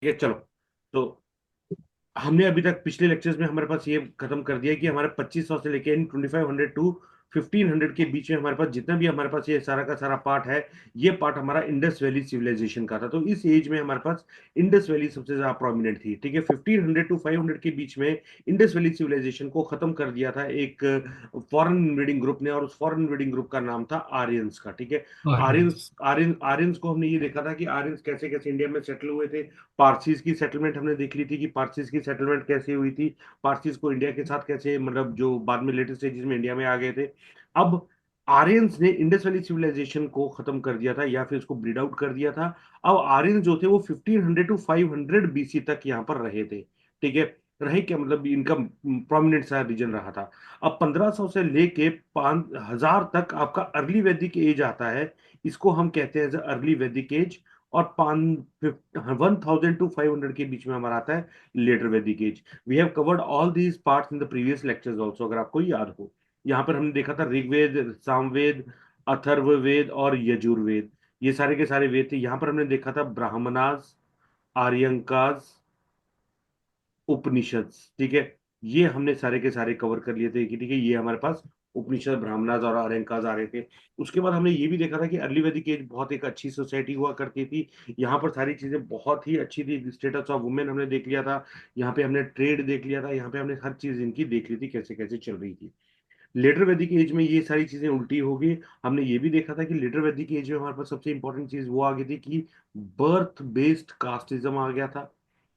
ठीक है, चलो। तो हमने अभी तक पिछले लेक्चर्स में हमारे पास ये खत्म कर दिया कि हमारे 2500 से लेके 2500 टू 1500 के बीच में हमारे पास जितना भी हमारे पास ये सारा का सारा पार्ट है, ये पार्ट हमारा इंडस वैली सिविलाइजेशन का था। तो इस एज में हमारे पास इंडस वैली सबसे ज्यादा प्रोमिनेंट थी। ठीक है, 1500 टू 500 के बीच में इंडस वैली सिविलाइजेशन को खत्म कर दिया था एक फॉरेन इन्वेडिंग ग्रुप ने, और उस फॉरेन इन्वेडिंग ग्रुप का नाम था आर्यंस का। ठीक है, आर्यंस। आर्यंस को हमने ये देखा था कि आर्यंस कैसे कैसे इंडिया में सेटल हुए थे। पारसीज की सेटलमेंट हमने देख ली थी कि पारसीज की सेटलमेंट कैसे हुई थी, पारसीज को इंडिया के साथ कैसे, मतलब जो बाद में लेटेस्ट स्टेजेस में इंडिया में आ गए थे। अब आर्यंस ने इंडस वैली सिविलाइजेशन को खत्म कर दिया था या फिर उसको ब्रीड आउट कर दिया था। अब आर्यंस जो थे वो 1500 टू 500 बीसी तक यहाँ पर रहे थे। ठीक है, रहे क्या मतलब इनका प्रोमिनेंट सा रीजन रहा था। अब 1500 से लेके 5000 तक आपका अर्ली वैदिक एज आता है, इसको हम कहते हैं अर्ली वैदिक एज। और 1000 टू 500 के बीच में हमारा आता है later Vedic age. We have covered all these parts in the previous lectures also, अगर आपको याद हो। यहाँ पर हमने देखा था ऋग्वेद, सामवेद, अथर्ववेद और यजुर्वेद, ये सारे के सारे वेद थे। यहाँ पर हमने देखा था ब्राह्मणास, आर्यंकास, उपनिषद। ठीक है, ये हमने सारे के सारे कवर कर लिए थे कि ठीक है, ये हमारे पास उपनिषद, ब्राह्मणास और आर्यंकास आ रहे थे। उसके बाद हमने ये भी देखा था कि अर्ली वैदिक एज बहुत एक अच्छी सोसाइटी हुआ करती थी। यहाँ पर सारी चीजें बहुत ही अच्छी थी। स्टेटस ऑफ वुमेन हमने देख लिया था, यहाँ पे हमने ट्रेड देख लिया था, यहाँ पे हमने हर चीज इनकी देख ली थी कैसे कैसे चल रही थी। लेटर वैदिक एज में ये सारी चीजें उल्टी होगी। हमने ये भी देखा था कि लेटर वैदिक एज में हमारे पास सबसे इंपॉर्टेंट चीज वो आ गई थी कि बर्थ बेस्ड कास्टिज्म आ गया था,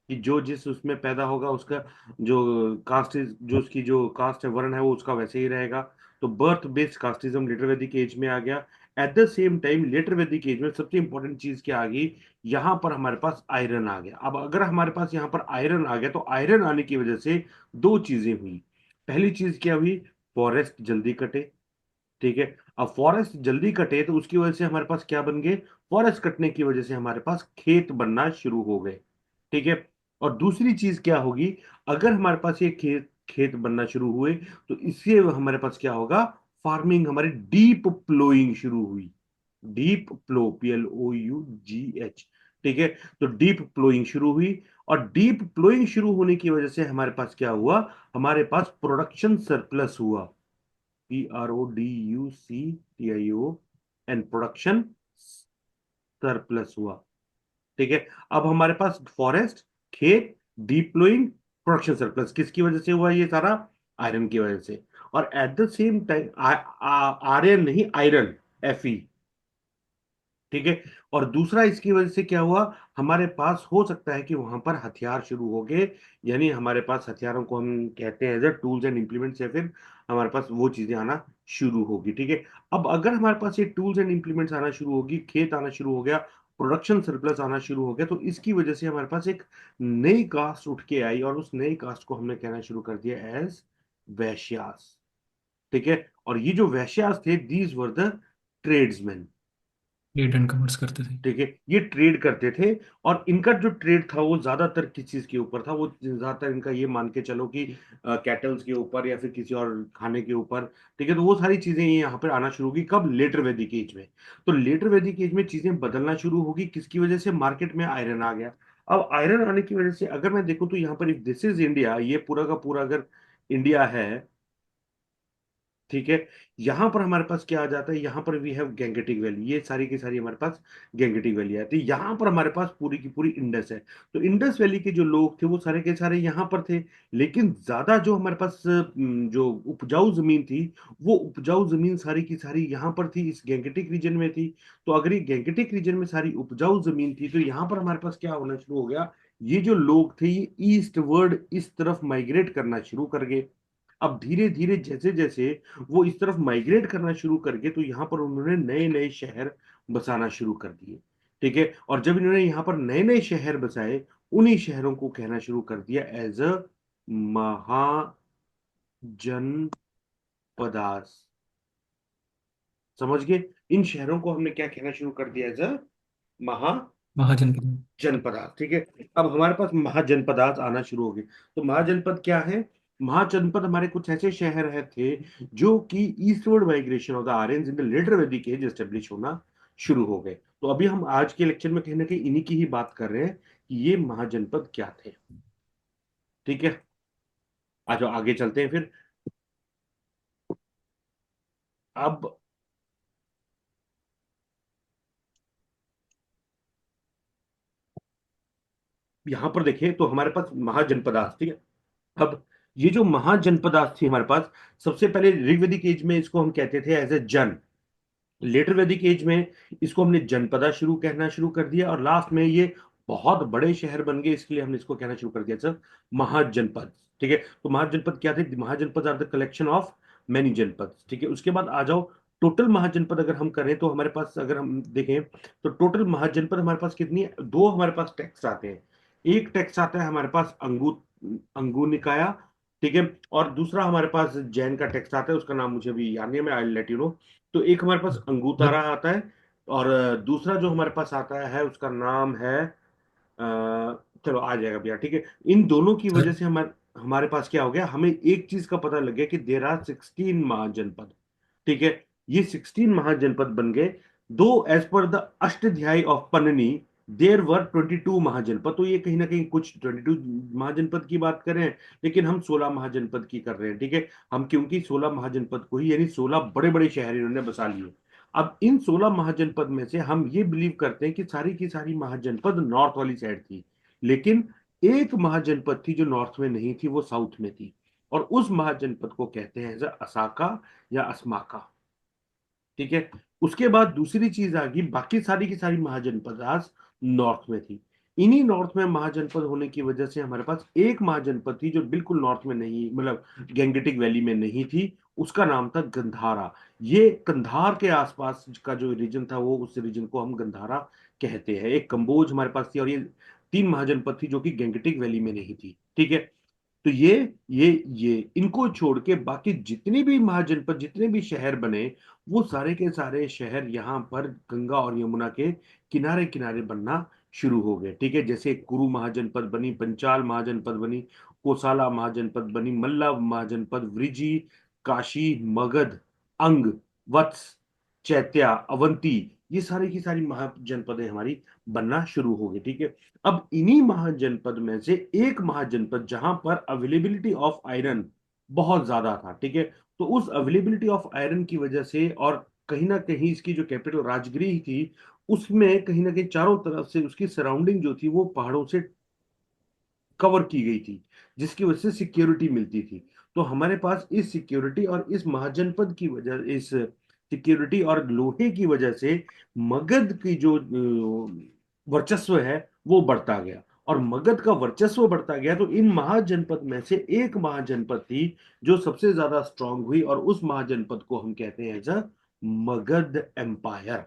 कि जो जिस उसमें पैदा होगा उसका जो कास्ट, जो उसकी जो कास्ट है, वर्ण है, वो उसका वैसे ही रहेगा। तो birth based casteism later Vedic age में आ गया। At the same time later Vedic age में सबसे इंपॉर्टेंट चीज क्या आ गई, यहाँ पर हमारे पास आयरन आ गया। अब अगर हमारे पास यहाँ पर आयरन आ गया तो आयरन आने की वजह से दो चीजें हुई। पहली चीज क्या हुई, फॉरेस्ट जल्दी कटे। ठीक है, अब फॉरेस्ट जल्दी कटे तो उसकी वजह से हमारे पास क्या बन गए, फॉरेस्ट कटने की वजह से हमारे पास खेत बनना शुरू हो गए। ठीक है, और दूसरी चीज क्या होगी, अगर हमारे पास ये खेत खेत बनना शुरू हुए तो इससे हमारे पास क्या होगा, फार्मिंग हमारी डीप प्लोइंग शुरू हुई। डीप प्लो, PLOUGH। ठीक है, तो डीप प्लोइंग शुरू हुई, और डीप प्लोइंग शुरू होने की वजह से हमारे पास क्या हुआ, हमारे पास प्रोडक्शन सरप्लस हुआ। PRODUCTIO, एंड प्रोडक्शन सरप्लस हुआ। ठीक है, अब हमारे पास फॉरेस्ट, खेत, डिप्लोइंग, प्रोडक्शन सरप्लस किसकी वजह से हुआ, ये सारा आयरन की वजह से। और at the same time Aryan नहीं, आयरन, Fe। ठीक है, और दूसरा इसकी वजह से क्या हुआ, हमारे पास हो सकता है कि वहां पर हथियार शुरू हो गए, यानी हमारे पास हथियारों को हम कहते हैं as a tools and implements, या फिर हमारे पास वो चीजें आना शुरू होगी। ठीक है, अब अगर हमारे पास ये टूल्स एंड इम्प्लीमेंट्स आना शुरू होगी, खेत आना शुरू हो गया, प्रोडक्शन सरप्लस आना शुरू हो गया, तो इसकी वजह से हमारे पास एक नई कास्ट उठ के आई, और उस नई कास्ट को हमने कहना शुरू कर दिया एज वैश्यास। ठीक है, और ये जो वैश्यास थे, these were the tradesman. Trade and commerce करते थे। ठीक है, ये ट्रेड करते थे, और इनका जो ट्रेड था वो ज्यादातर किस चीज के ऊपर था, वो ज्यादातर इनका ये मान के चलो कि कैटल्स के ऊपर या फिर किसी और खाने के ऊपर। ठीक है, तो वो सारी चीजें ये यहाँ पर आना शुरू होगी कब, लेटर वैदिक एज में। तो लेटर वैदिक एज में चीजें बदलना शुरू होगी, किसकी वजह से, मार्केट में आयरन आ गया। अब आयरन आने की वजह से अगर मैं देखूं तो यहाँ पर, इफ दिस इज इंडिया, ये पूरा का पूरा अगर इंडिया है, ठीक है, यहां पर हमारे पास क्या आ जाता है, यहां पर वी हैव गैंगेटिक वैली, ये सारी की सारी हमारे पास गैंगेटिक वैली आती है। यहां पर हमारे पास पूरी की पूरी इंडस है। तो इंडस वैली के जो लोग थे वो सारे के सारे यहां पर थे, लेकिन ज्यादा जो हमारे पास जो उपजाऊ जमीन थी, वो उपजाऊ जमीन सारी की सारी यहां पर थी, इस गैंगेटिक रीजन में थी। तो अगर ये गैंगेटिक रीजन में सारी उपजाऊ जमीन थी, तो यहाँ पर हमारे पास क्या होना शुरू हो गया, ये जो लोग थे ये ईस्ट वर्ड इस तरफ माइग्रेट करना शुरू कर गए। अब धीरे धीरे जैसे जैसे वो इस तरफ माइग्रेट करना शुरू करके, तो यहाँ पर उन्होंने नए नए शहर बसाना शुरू कर दिए। ठीक है, और जब इन्होंने यहाँ पर नए नए शहर बसाए, उन्हीं शहरों को कहना शुरू कर दिया एज अ महाजनपदास। समझ गए, इन शहरों को हमने क्या कहना शुरू कर दिया, एज अ महाजनपद। जनपदार्थ। ठीक है, अब हमारे पास महाजनपदार्थ आना शुरू हो गए। तो महाजनपद क्या है, महाजनपद हमारे कुछ ऐसे शहर है थे जो कि eastward migration of the Aryans in the later Vedic age establish होना शुरू हो गए। तो अभी हम आज के लेक्चर में कहीं ना कहीं इन्हीं की ही बात कर रहे हैं, ये महाजनपद क्या थे। ठीक है, आ जाओ आगे चलते हैं फिर। अब यहां पर देखें तो हमारे पास महाजनपदास, ठीक है। अब ये जो महाजनपदास थी हमारे पास, सबसे पहले ऋग्वेदिक एज में इसको हम कहते थे एज ए जन। लेटर वैदिक एज में इसको हमने जनपदा शुरू कहना शुरू कर दिया, और लास्ट में ये बहुत बड़े शहर बन गए, इसके लिए हमने इसको कहना शुरू कर दिया सर महाजनपद। ठीक है, तो महाजनपद क्या थे? Mahajanapada are the collection of many janapada. ठीक है, उसके बाद आ जाओ टोटल महाजनपद अगर हम करें तो हमारे पास, अगर हम देखें तो टोटल महाजनपद हमारे पास कितनी है? दो हमारे पास टेक्स्ट आते हैं। एक टेक्स्ट आता है हमारे पास अंगु निकाया, ठीक है, और दूसरा हमारे पास जैन का टेक्स्ट आता है, उसका नाम मुझे अभी याद नहीं है, मैं आई लेट यू नो। तो एक हमारे पास अंगूतारा आता है, और दूसरा जो हमारे पास आता है उसका नाम है चलो आ जाएगा भैया, ठीक है। इन दोनों की वजह सर से हमारे हमारे पास क्या हो गया, हमें एक चीज का पता लग गया कि देर आर 16 महाजनपद। ठीक है, ये 16 महाजनपद बन गए। दो एज पर the Ashtadhyayi of Panini there were 22 Mahajanapada. तो ये कहीं ना कहीं कुछ 22 महाजनपद की बात कर रहे हैं, लेकिन हम 16 महाजनपद की कर रहे हैं। ठीक है, हम क्योंकि 16 महाजनपद को ही, यानी 16 बड़े बड़े शहर इन्होंने बसा लिए। अब इन 16 महाजनपद में से हम ये बिलीव करते हैं कि सारी की सारी महाजनपद नॉर्थ वाली साइड थी, लेकिन एक महाजनपद थी जो नॉर्थ में नहीं थी, वो साउथ में थी, और उस महाजनपद को कहते हैं असाका या अस्माका। ठीक है, उसके बाद दूसरी चीज आ गई, बाकी सारी की सारी महाजनपद आज नॉर्थ में थी। इन्हीं नॉर्थ में महाजनपद होने की वजह से हमारे पास एक महाजनपद थी जो बिल्कुल नॉर्थ में नहीं, मतलब गैंगेटिक वैली में नहीं थी, उसका नाम था गंधारा। ये कंधार के आसपास का जो रीजन था, वो उस रीजन को हम गंधारा कहते हैं। एक कंबोज हमारे पास थी, और ये तीन महाजनपद थी जो कि गैंगेटिक वैली में नहीं थी। ठीक है, तो ये इनको छोड़ के बाकी जितने भी महाजनपद, जितने भी शहर बने, वो सारे के सारे शहर यहाँ पर गंगा और यमुना के किनारे किनारे बनना शुरू हो गए। ठीक है, जैसे कुरु महाजनपद बनी, पंचाल महाजनपद बनी, कोसाला महाजनपद बनी, मल्ला महाजनपद, वृजी, काशी, मगध, अंग, वत्स, चैत्या, अवंती, ये सारी की सारी महाजनपदें हमारी बनना शुरू हो गई। ठीक है, अब इन्हीं महाजनपद में से एक महाजनपद जहां पर अवेलेबिलिटी ऑफ आयरन बहुत ज्यादा था, ठीक है, तो उस अवेलेबिलिटी ऑफ आयरन की वजह से, और कहीं ना कहीं इसकी जो कैपिटल राजगृह थी, उसमें कहीं ना कहीं चारों तरफ से उसकी सराउंडिंग जो थी वो पहाड़ों से कवर की गई थी, जिसकी वजह से सिक्योरिटी मिलती थी। तो हमारे पास इस सिक्योरिटी और इस महाजनपद की वजह, इस सिक्योरिटी और लोहे की वजह से मगध की जो वर्चस्व है वो बढ़ता गया, और मगध का वर्चस्व बढ़ता गया, तो इन महाजनपद में से एक महाजनपद थी जो सबसे ज्यादा स्ट्रांग हुई, और उस महाजनपद को हम कहते हैं एज अ मगध एम्पायर।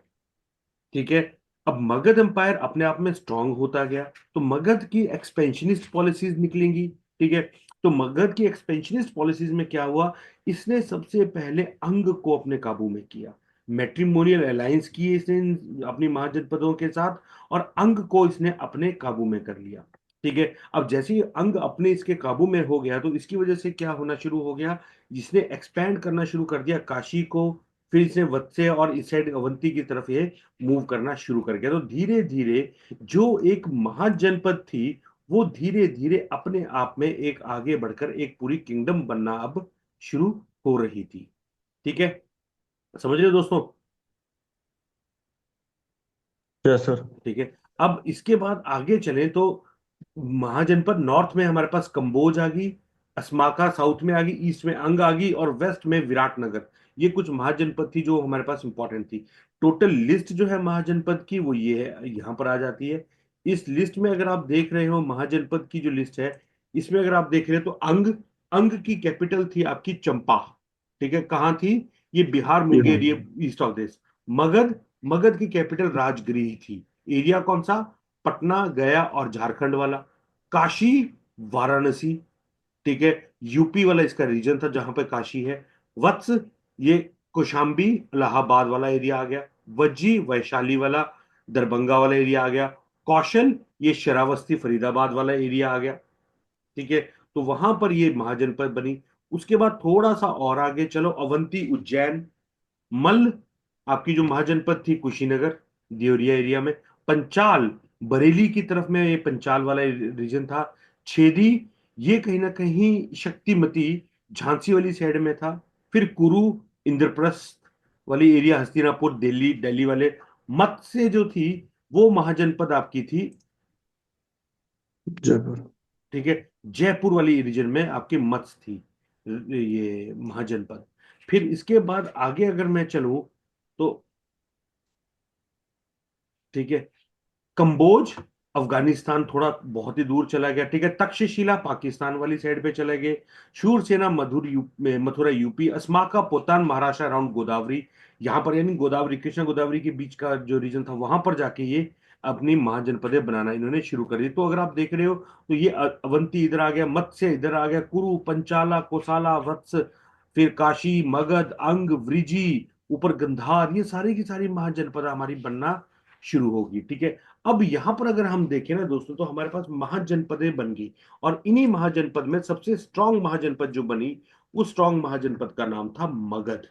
ठीक है, अब मगध एम्पायर अपने आप में स्ट्रांग होता गया, तो मगध की एक्सपेंशनिस्ट पॉलिसीज निकलेंगी। ठीक है, तो मगध की एक्सपेंशनिस्ट पॉलिसीज में क्या हुआ, इसने सबसे पहले अंग को अपने काबू में किया, मैट्रिमोनियल अलायंस की इसने अपनी महाजनपदों के साथ, और अंग को इसने अपने काबू में कर लिया। ठीक है, अब जैसे ही अंग अपने इसके काबू में हो गया, तो इसकी वजह से क्या होना शुरू हो गया, जिसने एक्सपैंड करना शुरू कर दिया काशी को, फिर इसने वत्स्य और इस साइड अवंती की तरफ ये मूव करना शुरू कर गया। तो धीरे धीरे जो एक महाजनपद थी, वो धीरे धीरे अपने आप में एक आगे बढ़कर एक पूरी किंगडम बनना अब शुरू हो रही थी। ठीक है, समझ रहे हो दोस्तों? Yes sir. ठीक है, अब इसके बाद आगे चले तो महाजनपद नॉर्थ में हमारे पास कंबोज आ गई, अस्माका साउथ में आ गई, ईस्ट में अंग आ गई, और वेस्ट में विराटनगर। ये कुछ महाजनपद थी जो हमारे पास इंपॉर्टेंट थी। टोटल लिस्ट जो है महाजनपद की वो ये है, यहाँ पर आ जाती है। इस लिस्ट में अगर आप देख रहे हो महाजनपद की जो लिस्ट है, इसमें अगर आप देख रहे हो तो अंग, अंग की कैपिटल थी आपकी चंपा। ठीक है, कहाँ थी? ये बिहार मुंगेर, ये east of this. Magadh, Magadh की कैपिटल राजगृह थी। एरिया कौन सा? पटना, गया और झारखंड वाला। काशी, वाराणसी, ठीक है, यूपी वाला इसका रीजन था जहां पे काशी है। वत्स, ये कौशाम्बी इलाहाबाद वाला एरिया आ गया। वज्जी, वैशाली वाला दरभंगा वाला एरिया आ गया। कौशल, ये श्रावस्ती फरीदाबाद वाला एरिया आ गया। ठीक है, तो वहां पर ये महाजनपद बनी। उसके बाद थोड़ा सा और आगे चलो, अवंती, उज्जैन, मल्ल, आपकी जो महाजनपद थी कुशीनगर, देवरिया एरिया में। पंचाल, बरेली की तरफ में ये पंचाल वाला रीजन था। छेदी, ये कहीं ना कहीं शक्तिमती झांसी वाली साइड में था। फिर कुरु, इंद्रप्रस्थ वाली एरिया, हस्तिनापुर, दिल्ली, दिल्ली वाले। मत्स्य जो थी वो महाजनपद आपकी थी, जयपुर। ठीक है, जयपुर वाली रीजन में आपकी मत्स्य थी, ये महाजनपद। फिर इसके बाद आगे अगर मैं चलूं तो, ठीक है, कंबोज, अफगानिस्तान थोड़ा बहुत ही दूर चला गया, ठीक है। तक्षशिला पाकिस्तान वाली साइड पे चले गए। शूरसेना मथुरा यूपी। अस्माका पोतान महाराष्ट्र अराउंड गोदावरी, यहाँ पर यानी गोदावरी, कृष्णा गोदावरी के बीच का जो रीजन था वहां पर जाके ये अपनी महाजनपदें बनाना इन्होंने शुरू कर दी। तो अगर आप देख रहे हो तो ये अवंती इधर आ गया, मत्स्य इधर आ गया, कुरु, पंचाला, कोसाला, वत्स, फिर काशी, मगध, अंग, वृजी, ऊपर गंधार, ये सारी की सारी महाजनपद हमारी बनना शुरू होगी, ठीक है। अब यहां पर अगर हम देखें ना दोस्तों, तो हमारे पास महाजनपदें बन गई। और इन्हीं महाजनपद में सबसे स्ट्रांग महाजनपद जो बनी, उस स्ट्रांग महाजनपद का नाम था मगध,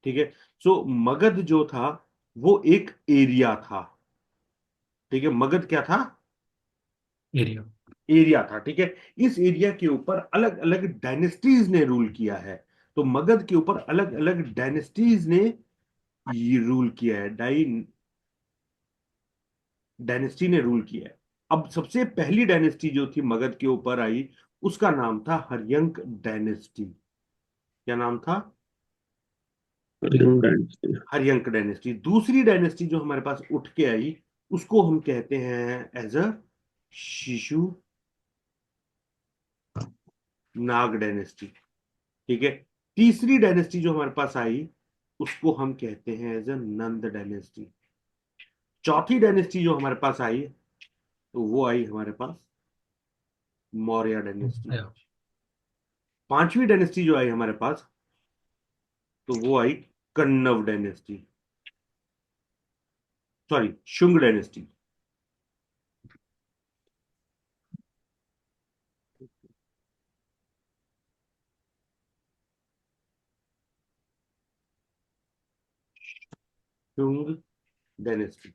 ठीक है। सो मगध जो था वो एक एरिया था, ठीक है। मगध क्या था? एरिया। एरिया था, ठीक है। इस एरिया के ऊपर अलग अलग डायनेस्टीज ने रूल किया है। तो मगध के ऊपर अलग अलग डायनेस्टीज ने ये रूल किया है, डायनेस्टी ने रूल किया है। अब सबसे पहली डायनेस्टी जो थी मगध के ऊपर आई, उसका नाम था हर्यंक डायनेस्टी। क्या नाम था? कलिंग डायनेस्टी। हर्यंक डायनेस्टी। दूसरी डायनेस्टी जो हमारे पास उठ के आई, उसको हम कहते हैं एज अ शिशु नाग डायनेस्टी, ठीक है। तीसरी डायनेस्टी जो हमारे पास आई, उसको हम कहते हैं एज अ नंद डायनेस्टी। चौथी डायनेस्टी जो हमारे पास आई, तो वो आई हमारे पास मौर्य डायनेस्टी। या पांचवी डायनेस्टी जो आई हमारे पास, तो वो आई Kanva dynasty, sorry, Shunga dynasty. Shunga dynasty.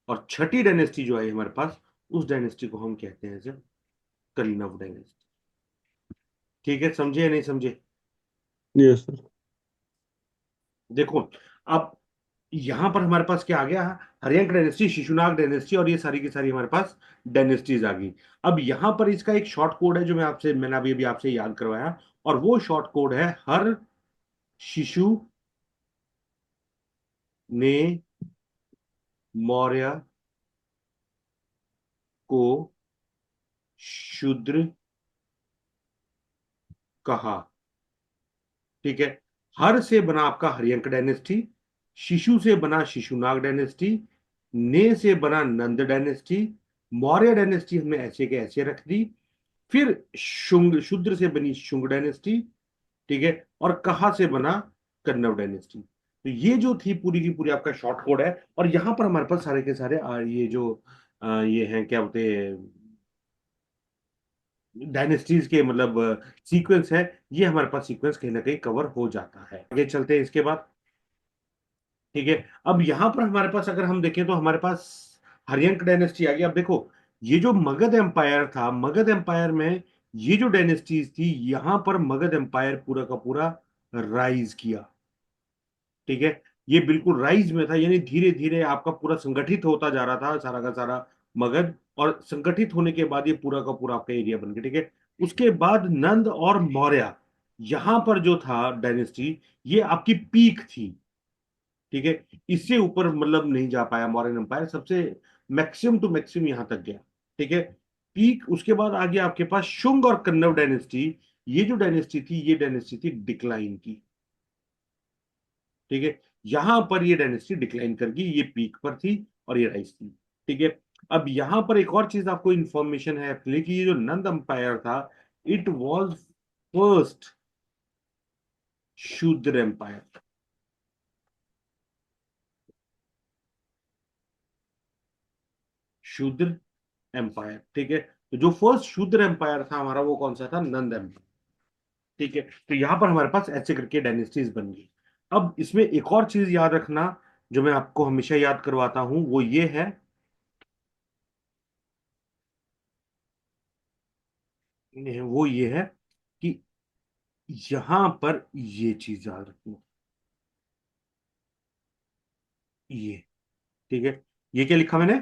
और छठी डायनेस्टी जो आई हमारे पास, उस डायनेस्टी को हम कहते हैं सर कण्व डायनेस्टी, ठीक है। समझे या नहीं समझे? Yes sir. देखो, अब यहां पर हमारे पास क्या आ गया? हर्यंक डायनेस्टी, शिशुनाग डायनेस्टी, और ये सारी की सारी हमारे पास डायनेस्टीज आ गई। अब यहां पर इसका एक शॉर्ट कोड है जो मैंने अभी अभी आपसे याद करवाया, और वो शॉर्ट कोड है हर शिशु ने मौर्य को शूद्र कहा, ठीक है। हर से बना आपका हर्यंक डायनेस्टी, शिशु से बना शिशुनाग डायनेस्टी, ने से बना नंद डायनेस्टी, मौर्य डायनेस्टी हमने ऐसे के ऐसे रख दी। फिर शुंग, शूद्र से बनी शुंग डायनेस्टी, ठीक है। और कहा से बना कन्नव डायनेस्टी। तो ये जो थी पूरी की पूरी आपका शॉर्ट कोड है। और यहां पर हमारे पास सारे के सारे ये जो ये हैं, क्या बोलते हैं, डायनेस्टीज के मतलब सीक्वेंस है, ये हमारे पास सीक्वेंस कहीं ना कहीं कवर हो जाता है। आगे चलते हैं इसके बाद, ठीक है। अब यहां पर हमारे पास अगर हम देखें तो हमारे पास हर्यंक डायनेस्टी आ गई। अब देखो, ये जो मगध एम्पायर था, मगध एम्पायर में ये जो डायनेस्टीज थी, यहां पर मगध एम्पायर पूरा का पूरा राइज किया, ठीक है। ये बिल्कुल राइज में था, यानी धीरे धीरे आपका पूरा संगठित होता जा रहा था सारा का सारा मगध। और संगठित होने के बाद ये पूरा का पूरा आपका एरिया बन गया, ठीक है। उसके बाद नंद और मौर्य, यहां पर जो था डायनेस्टी, ये आपकी पीक थी, ठीक है। इससे ऊपर मतलब नहीं जा पाया मौर्यन एम्पायर, सबसे मैक्सिमम टू मैक्सिमम यहां तक गया, ठीक है, पीक। उसके बाद आ गया आपके पास शुंग और कन्नव डायनेस्टी। ये जो डायनेस्टी थी, ये डायनेस्टी थी डिक्लाइन की, ठीक है। यहां पर ये डायनेस्टी डिक्लाइन कर गई, ये पीक पर थी और ये राइज थी, ठीक है। अब यहां पर एक और चीज आपको इंफॉर्मेशन है एक्चुअली, कि ये जो नंद एम्पायर था, इट वाज फर्स्ट शूद्र एम्पायर, शूद्र एम्पायर, ठीक है। तो जो फर्स्ट शूद्र एम्पायर था हमारा, वो कौन सा था? नंद एम्पायर, ठीक है। तो यहां पर हमारे पास ऐसे करके डायनेस्टीज बन गई। अब इसमें एक और चीज याद रखना, जो मैं आपको हमेशा याद करवाता हूं, वो ये है वो ये है कि यहां पर ये चीज याद रखना, ये, ठीक है। ये क्या लिखा मैंने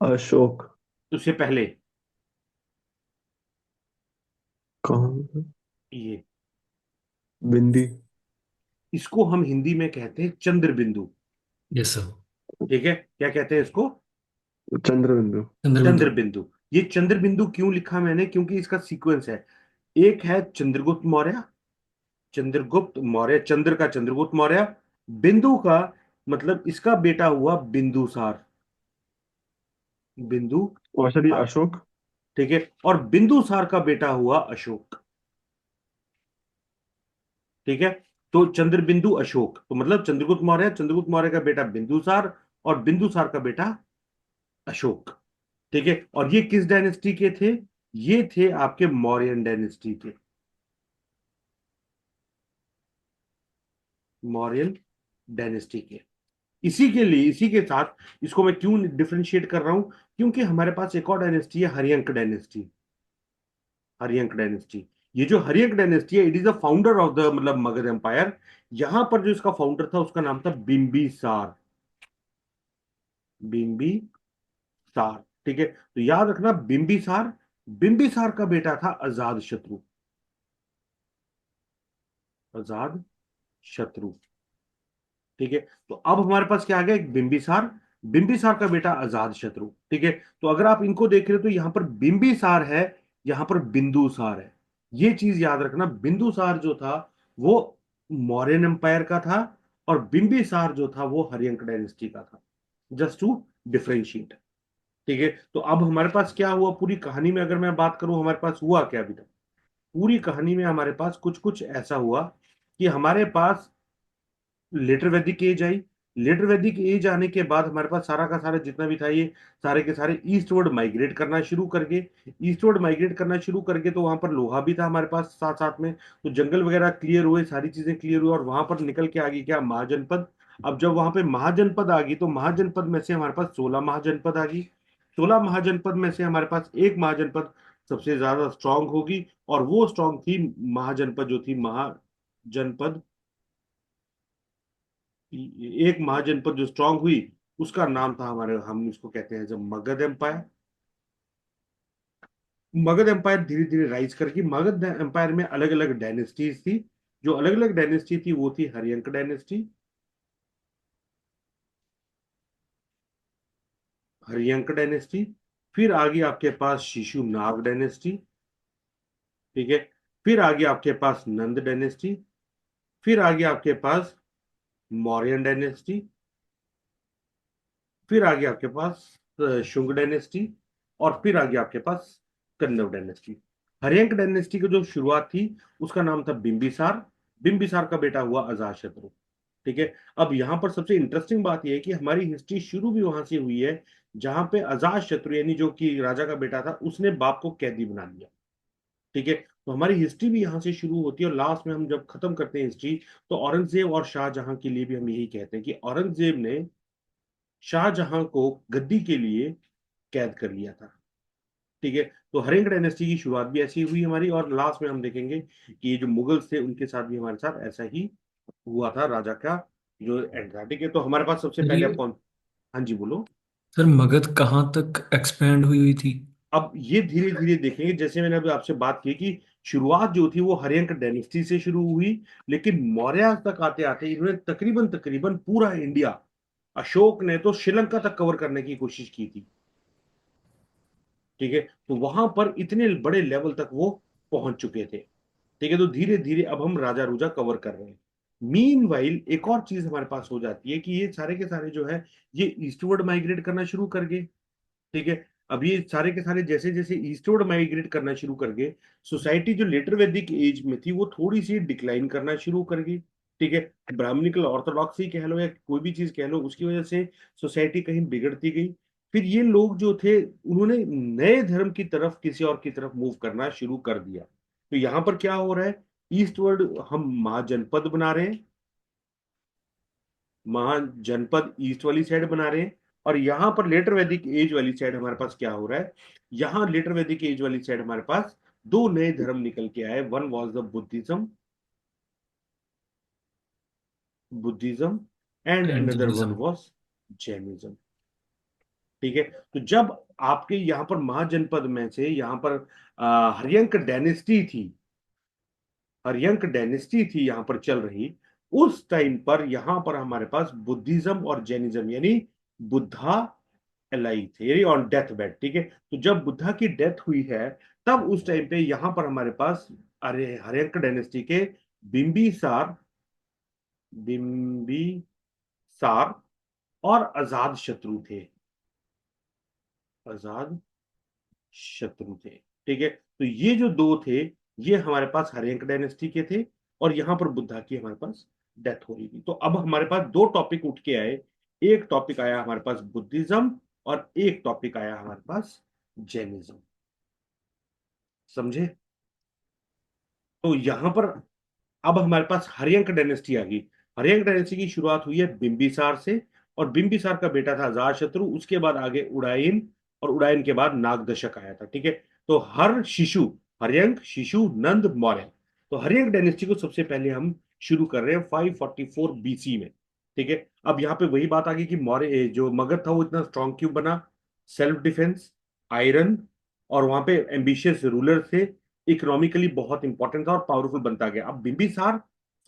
अशोक। उससे पहले? कहाँ? ये, बिंदी। इसको हम हिंदी में कहते हैं चंद्र बिंदु। Yes sir. ठीक है, क्या कहते हैं इसको? चंद्र बिंदु। चंद्रबिंदु। चंद्र बिंदु। ये चंद्र बिंदु क्यों लिखा मैंने, क्योंकि इसका सीक्वेंस है। एक है चंद्रगुप्त मौर्य, चंद्रगुप्त मौर्य, चंद्र का चंद्रगुप्त मौर्य, बिंदु का मतलब इसका बेटा हुआ बिंदुसार, और सर ये बिंदुसार। अशोक। ठीक है, और बिंदुसार का बेटा हुआ अशोक। ठीक है, तो चंद्र बिंदु अशोक, तो मतलब चंद्रगुप्त मौर्य, चंद्रगुप्त मौर्य का बेटा बिंदुसार, और बिंदुसार का बेटा अशोक। ठीक है, और ये किस डायनेस्टी के थे? ये थे आपके मौर्यन डायनेस्टी के, मौर्यन डायनेस्टी के। इसी के लिए, इसी के साथ इसको मैं क्यों डिफरेंशिएट कर रहा हूं, क्योंकि हमारे पास एक और डायनेस्टी है, हरियंक डायनेस्टी। हरियंक डायनेस्टी, ये जो हरियंक डायनेस्टी है, it is the founder of the मतलब मगध एम्पायर। यहां पर जो इसका फाउंडर था उसका नाम था बिंबिसार, बिंबिसार। ठीक है, तो याद रखना बिंबिसार, बिंबिसार का बेटा था अजाद शत्रु, अजाद शत्रु। ठीक है, तो अब हमारे पास क्या आ गया, एक बिंबिसार, बिंबिसार का बेटा अजाद शत्रु। ठीक है, तो अगर आप इनको देख रहे हो तो यहां पर बिंबिसार है, यहां पर बिंदुसार है। ये चीज याद रखना, बिंदुसार जो था वो मौर्यन एम्पायर का था, और बिंबिसार जो था वो हरियंक डायनेस्टी का था, जस्ट टू डिफरेंशिएट। ठीक है, तो अब हमारे पास क्या हुआ पूरी कहानी में, अगर मैं बात करूं हमारे पास हुआ क्या अभी तक। पूरी कहानी में हमारे पास कुछ कुछ ऐसा हुआ कि हमारे पास letter Vedic as I. Letter Vedic as आने के बाद हमारे पास सारा का सारा जितना भी था, ये सारे के सारे ईस्टवर्ड माइग्रेट करना शुरू करके, ईस्टवर्ड माइग्रेट करना शुरू करके, तो वहां पर लोहा भी था हमारे पास साथ साथ में। तो जंगल वगैरह क्लियर हुए, सारी चीजें क्लियर हुई, और वहां पर निकल के आ गई क्या, महाजनपद। अब जब वहां पे महाजनपद आ गई, तो महाजनपद में से हमारे पास 16 महाजनपद आ गई। 16 महाजनपद में से हमारे पास एक महाजनपद सबसे ज्यादा स्ट्रांग होगी, और वो स्ट्रांग थी महाजनपद जो थी महाजनपद, एक महाजनपद जो स्ट्रांग हुई, उसका नाम था हमारे, हम इसको कहते हैं जब मगध एम्पायर। मगध एम्पायर धीरे धीरे राइज करके, मगध एम्पायर में अलग अलग डायनेस्टीज थी। जो अलग अलग डायनेस्टी थी वो थी हरियंक डायनेस्टी, हरियंक डायनेस्टी। फिर आगे आपके पास शिशु नाग डायनेस्टी। ठीक है, फिर आगे आपके पास नंद डायनेस्टी। फिर आगे आपके पास मौर्यन डायनेस्टी। फिर आगे आपके पास शुंग डायनेस्टी। और फिर आगे आपके पास कन्नव डायनेस्टी। हरियंक डायनेस्टी की जो शुरुआत थी उसका नाम था बिंबिसार, बिंबिसार का बेटा हुआ अजातशत्रु। ठीक है, अब यहां पर सबसे इंटरेस्टिंग बात यह है कि हमारी हिस्ट्री शुरू भी वहां से हुई है, जहां पे अजातशत्रु यानी जो कि राजा का बेटा था, उसने बाप को कैदी बना लिया। ठीक है, तो हमारी हिस्ट्री भी यहां से शुरू होती है, और लास्ट में हम जब खत्म करते हैं हिस्ट्री, तो औरंगजेब और शाहजहां के लिए भी हम यही कहते हैं कि औरंगजेब ने शाहजहां को गद्दी के लिए कैद कर लिया था। ठीक है, तो हरिंग डायनेस्टी की शुरुआत भी ऐसी हुई हमारी, और लास्ट में हम देखेंगे कि ये जो मुगल्स थे उनके साथ भी हमारे साथ ऐसा ही हुआ था, राजा का जो एंड था। ठीक है, तो हमारे पास सबसे सर पहले ये अब कौन? हाँ जी बोलो। सर मगध कहाँ तक एक्सपेंड हुई हुई थी? अब ये धीरे धीरे देखेंगे, जैसे मैंने अभी आपसे बात की कि शुरुआत जो थी वो हरियंक डायनेस्टी से शुरू हुई, लेकिन मौर्य तक आते आते इन्होंने तकरीबन तकरीबन पूरा इंडिया, अशोक ने तो श्रीलंका तक कवर करने की कोशिश की थी। ठीक है, तो वहां पर इतने बड़े लेवल तक वो पहुंच चुके थे। ठीक है, तो धीरे धीरे अब हम राजा रूजा कवर कर रहे हैं। मीन वाइल एक और चीज हमारे पास हो जाती है कि ये सारे के सारे जो है, ये ईस्टवर्ड माइग्रेट करना शुरू कर गए। ठीक है, अब ये सारे के सारे जैसे जैसे ईस्टवर्ड माइग्रेट करना शुरू कर गए, सोसाइटी जो लेटर वैदिक एज में थी वो थोड़ी सी डिक्लाइन करना शुरू कर गई। ठीक है, ब्राह्मणिकल ऑर्थोडॉक्सी कह लो या कोई भी चीज कह लो, उसकी वजह से सोसाइटी कहीं बिगड़ती गई। फिर ये लोग जो थे उन्होंने नए धर्म की तरफ, किसी और की तरफ मूव करना शुरू कर दिया। तो यहां पर क्या हो रहा है, ईस्टवर्ड हम महाजनपद बना रहे हैं, महाजनपद ईस्ट वाली साइड बना रहे हैं, और यहाँ पर लेटर वैदिक एज वाली साइड हमारे पास क्या हो रहा है, यहाँ लेटर वैदिक एज वाली साइड हमारे पास दो नए धर्म निकल के आए। One was the Buddhism, Buddhism, and and another one Jainism. Was Jainism. ठीक है, तो जब आपके यहाँ पर महाजनपद में से यहाँ पर हर्यंक डायनेस्टी थी, हर्यंक डायनेस्टी थी यहाँ पर चल रही, उस टाइम पर यहाँ पर हमारे पास बुद्धिज्म और जैनिज्म यानी बुद्धा एलाई थे, यानी ऑन डेथ बेड। ठीक है, तो जब बुद्धा की डेथ हुई है तब उस टाइम पे यहाँ पर हमारे पास अरे हर्यंक डायनेस्टी के बिंबिसार, बिंबिसार और अजाद शत्रु थे, अजाद शत्रु थे। ठीक है, तो ये जो दो थे ये हमारे पास हर्यंक डायनेस्टी के थे, और यहाँ पर बुद्धा की हमारे पास डेथ हो रही थी। तो अब हमारे पास दो टॉपिक उठ के आए, एक टॉपिक आया हमारे पास बुद्धिज्म और एक टॉपिक आया हमारे पास जैनिज्म। समझे? तो यहां पर अब हमारे पास हर्यंक डायनेस्टी आ गई। हर्यंक डायनेस्टी की शुरुआत हुई है बिंबिसार से, और बिंबिसार का बेटा था अजातशत्रु, उसके बाद आगे उडायन, और उडायन के बाद नागदशक आया था। ठीक है, तो हर शिशु, हर्यंक, शिशु, नंद, मौर्य। तो हर्यंक डायनेस्टी को सबसे पहले हम शुरू कर रहे हैं 544 बीसी में। ठीक है, अब यहाँ पे वही बात आ गई कि मौर्य जो मगध था वो इतना स्ट्रांग क्यों बना, सेल्फ डिफेंस, आयरन, और वहां पे एम्बिशियस रूलर थे, इकोनॉमिकली बहुत इंपॉर्टेंट था और पावरफुल बनता गया। अब बिंबिसार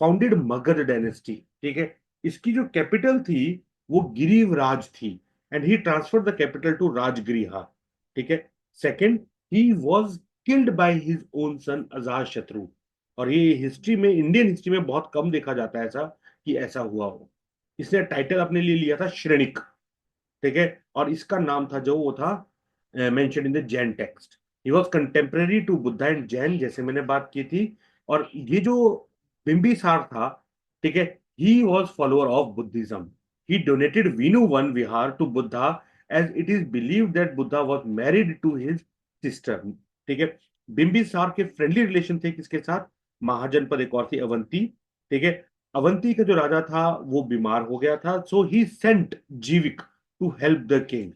फाउंडेड मगध डायनेस्टी। ठीक है, इसकी जो कैपिटल थी वो गिरिवराज थी, and he transferred the capital to Rajgriha. ठीक है, second, he was killed by his own son Ajatashatru. और ये हिस्ट्री में, इंडियन हिस्ट्री में बहुत कम देखा जाता है ऐसा कि ऐसा हुआ हो। इसने टाइटल अपने लिए लिया था श्रेणिक। ठीक है, और इसका नाम था जो वो था mention in the Jain text. He was contemporary to Buddha and Jain, जैसे मैंने बात की थी। और ये जो बिंबिसार था, ठीक है, he was follower of Buddhism. He donated Venuvana vihara to Buddha, as it is believe that Buddha was married to his sister. ठीक है, बिंबिसार के फ्रेंडली रिलेशन थे किसके साथ, महाजनपद एक और थी अवंती। ठीक है, अवंती का जो राजा था वो बीमार हो गया था, so he sent Jivaka to help the king.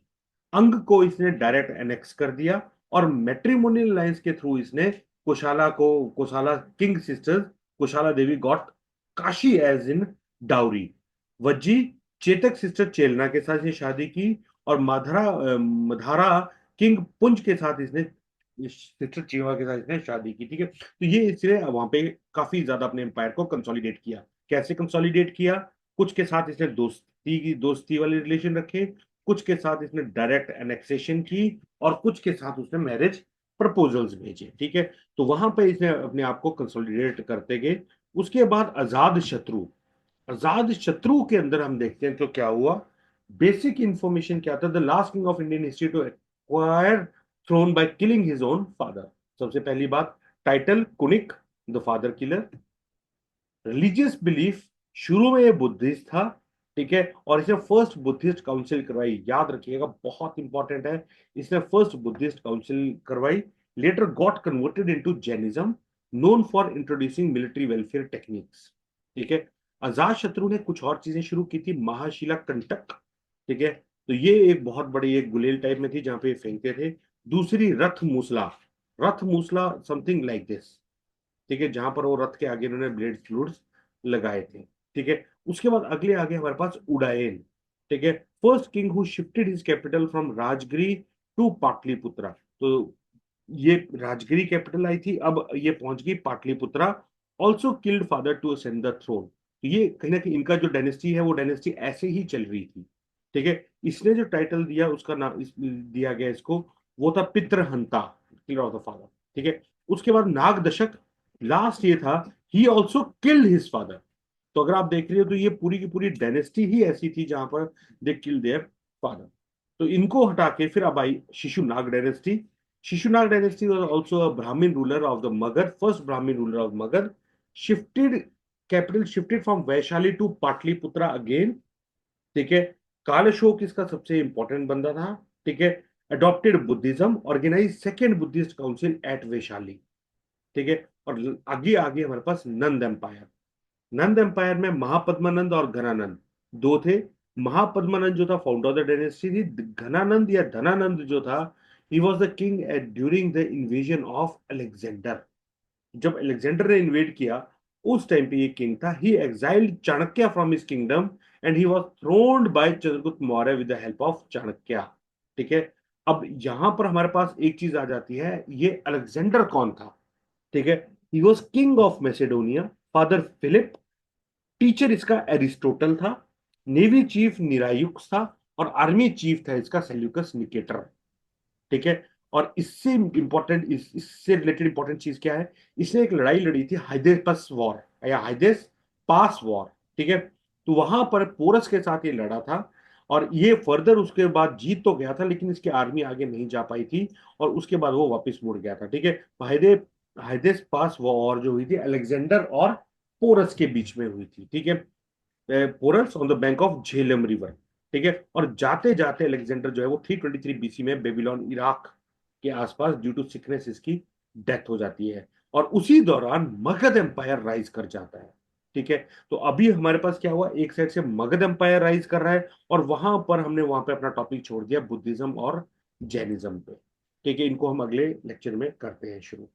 Anga को इसने डायरेक्ट एनेक्स कर दिया, और मैट्रिमोनियल लाइंस के थ्रू इसने कुशाला को, Kosala king sisters, Kosala Devi got Kashi as in dowry. Vajji Chetaka sister Chellana के साथ इसने शादी की, और मधारा किंग पुंज के साथ इसने, सिस्टर चीवा के साथ इसने शादी की। ठीक है, तो ये इसने वहां पे काफी ज्यादा अपने एम्पायर को कंसोलिडेट किया। कैसे कंसोलिडेट किया, कुछ के साथ इसने दोस्ती वाले रिलेशन रखे, कुछ के साथ इसने डायरेक्ट एनेक्सेशन की, और कुछ के साथ उसने मैरिज प्रपोजल्स भेजे। ठीक है, तो वहां पे इसने अपने आप को कंसोलिडेट करते गए। उसके बाद आजाद शत्रु, आजाद शत्रु के अंदर हम देखते हैं तो क्या हुआ। बेसिक इंफॉर्मेशन क्या था, the last king of Indian history to acquire throne by killing his own father. सबसे पहली बात, title Kunika, the father killer. Religious belief, शुरू में ये बुद्धिस्ट था। ठीक है, और इसने फर्स्ट बुद्धिस्ट काउंसिल करवाई, याद रखिएगा बहुत इंपॉर्टेंट है, इसने फर्स्ट बुद्धिस्ट काउंसिल करवाई। Later got converted into Jainism, known for introducing military welfare techniques. ठीक है, अजात शत्रु ने कुछ और चीजें शुरू की थी, महाशिला कंटक। ठीक है, तो ये एक बहुत बड़ी एक गुलेल टाइप में थी जहां पे फेंकते थे। दूसरी रथ मूसला, रथ मूसला समथिंग लाइक दिस। ठीक है, जहां पर वो रथ के आगे उन्होंने ब्लेड फ्लूट्स लगाए थे। ठीक है, उसके बाद अगले आगे हमारे पास उडायन। ठीक है, first king who shifted his capital from Rajgiri to Pataliputra. तो ये राजगिरी कैपिटल आई थी, अब ये पहुंच गई Pataliputra. Also killed father to ascend the throne. ये कहीं ना कहीं इनका जो डायनेस्टी है वो डायनेस्टी ऐसे ही चल रही थी। ठीक है, इसने जो टाइटल दिया उसका नाम दिया गया इसको, वो था पितृहंता, किलर ऑफ द फादर। ठीक है, उसके बाद नाग दशक, लास्ट ये था, he also killed his father. तो अगर आप देख रहे हो तो ये पूरी की पूरी डायनेस्टी ही ऐसी थी जहां पर दे किल देयर फादर। तो इनको हटा के फिर अब आई Shishunaga dynasty. Shishunaga dynasty was also a Brahmin ruler of the Magadha, first Brahmin ruler of Magadha. Shifted, capital shifted from Vaishali to Pataliputra again. ठीक है, कालशोक इसका सबसे इंपॉर्टेंट बंदा था। ठीक है, adopted Buddhism, organise second Buddhist council at Vaishali. ठीक है, और आगे आगे हमारे पास नंद एम्पायर। नंद एम्पायर में महापद्मानंद और घनानंद दो थे। महापद्मानंद जो था फाउंडर ऑफ द डायनेस्टी थी। घनानंद या धनानंद जो था, he was the king at during the invasion of Alexander. जब अलेक्जेंडर ने इन्वेड किया उस टाइम पे ये किंग था। He exiled Chanakya from his kingdom and he was throned by Chandragupta Maurya with the help of Chanakya. ठीक है। अब यहां पर हमारे पास एक चीज आ जाती है, ये अलेक्जेंडर कौन था? ठीक है। He was king of Macedonia, father Philip. Teacher इसका एरिस्टोटल था। नेवी चीफ निरायुक्स था। और आर्मी चीफ था इसका सेल्यूकस निकेटर। ठीक है। और इससे इंपॉर्टेंट इससे रिलेटेड इंपॉर्टेंट चीज क्या है? इसने एक लड़ाई लड़ी थी, हाइडेस वॉर या हाइडेस पास वॉर। ठीक है। तो वहां पर पोरस के साथ ये लड़ा था। और ये फर्दर उसके बाद जीत तो गया था, लेकिन इसकी आर्मी आगे नहीं जा पाई थी। और उसके बाद वो वापस मुड़ गया था। ठीक है। हाइदे हाइडेस पास वॉर जो हुई थी अलेक्जेंडर और पोरस के बीच में हुई थी। ठीक है। Porus on the bank of Jhelum river. ठीक है। और जाते जाते अलेक्जेंडर जो है वो 323 बीसी में बेबीलोन इराक के आसपास ड्यू टू सिकनेस इसकी डेथ हो जाती है। और उसी दौरान मगध एम्पायर राइज कर जाता है। ठीक है। तो अभी हमारे पास क्या हुआ, एक साइड से मगध एम्पायर राइज कर रहा है, और वहां पर हमने वहां पे अपना टॉपिक छोड़ दिया बुद्धिज्म और जैनिज्म पे। ठीक है। इनको हम अगले लेक्चर में करते हैं शुरू।